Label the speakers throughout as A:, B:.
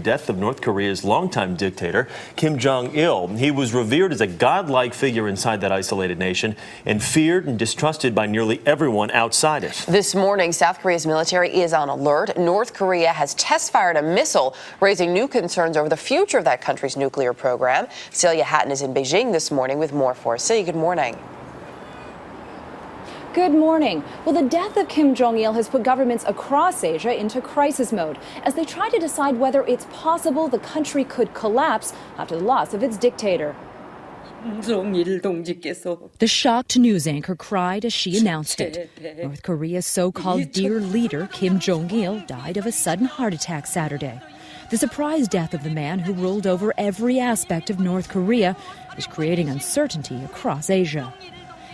A: death of North Korea's longtime dictator, Kim Jong Il. He was revered as a godlike figure inside that isolated nation and feared and distrusted by nearly everyone outside it.
B: This morning, South Korea's military is on alert. North Korea has test-fired a missile, raising new concerns over the future of that country's nuclear program. Celia Hatton is in Beijing this morning with more for us. Celia, good morning.
C: Good morning. Well, the death of Kim Jong Il has put governments across Asia into crisis mode as they try to decide whether it's possible the country could collapse after the loss of its dictator.
D: The shocked news anchor cried as she announced it. North Korea's so-called dear leader, Kim Jong Il, died of a sudden heart attack Saturday. The surprise death of the man who ruled over every aspect of North Korea is creating uncertainty across Asia.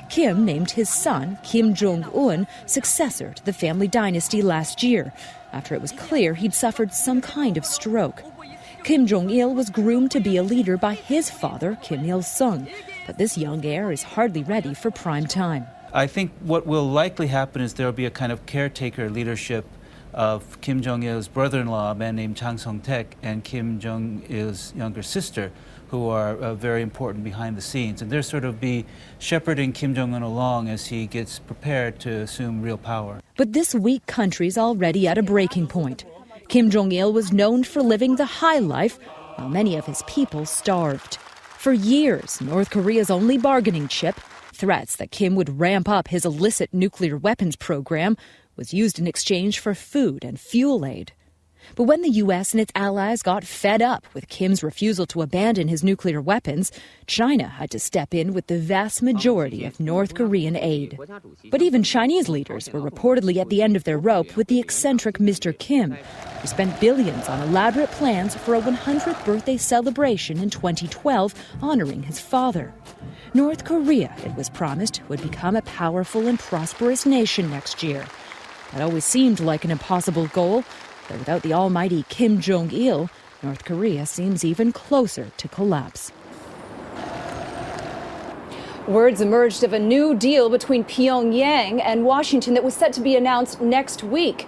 D: Kim named his son, Kim Jong Un, successor to the family dynasty last year, after it was clear he'd suffered some kind of stroke. Kim Jong Il was groomed to be a leader by his father, Kim Il-sung, but this young heir is hardly ready for prime time.
E: I think what will likely happen is there will be a kind of caretaker leadership of Kim Jong Il's brother-in-law, a man named Chang Song-taek, and Kim Jong Il's younger sister, who are very important behind the scenes. And they're sort of be shepherding Kim Jong-un along as he gets prepared to assume real power.
D: But this weak country's already at a breaking point. Kim Jong-il was known for living the high life, while many of his people starved. For years, North Korea's only bargaining chip, threats that Kim would ramp up his illicit nuclear weapons program, was used in exchange for food and fuel aid. But when the U.S. and its allies got fed up with Kim's refusal to abandon his nuclear weapons, China had to step in with the vast majority of North Korean aid. But even Chinese leaders were reportedly at the end of their rope with the eccentric Mr. Kim, who spent billions on elaborate plans for a 100th birthday celebration in 2012 honoring his father. North Korea, it was promised, would become a powerful and prosperous nation next year. That always seemed like an impossible goal. But without the almighty Kim Jong Il, North Korea seems even closer to collapse.
C: Words emerged of a new deal between Pyongyang and Washington that was set to be announced next week.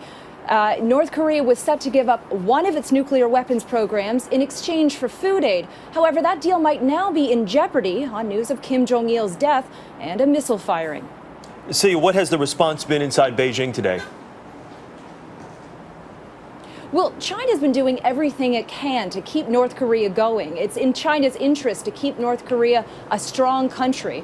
C: North Korea was set to give up one of its nuclear weapons programs in exchange for food aid. However, that deal might now be in jeopardy on news of Kim Jong Il's death and a missile firing.
A: Celia, what has the response been inside Beijing today?
C: Well, China's been doing everything it can to keep North Korea going. It's in China's interest to keep North Korea a strong country.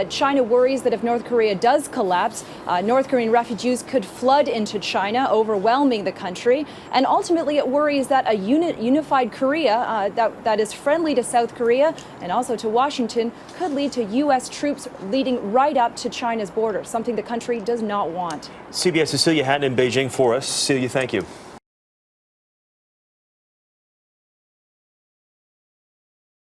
C: China worries that if North Korea does collapse, North Korean refugees could flood into China, overwhelming the country. And ultimately, it worries that a unified Korea that is friendly to South Korea and also to Washington could lead to U.S. troops leading right up to China's border, something the country does not want.
A: CBS's Celia Hatton in Beijing for us. Celia, thank you.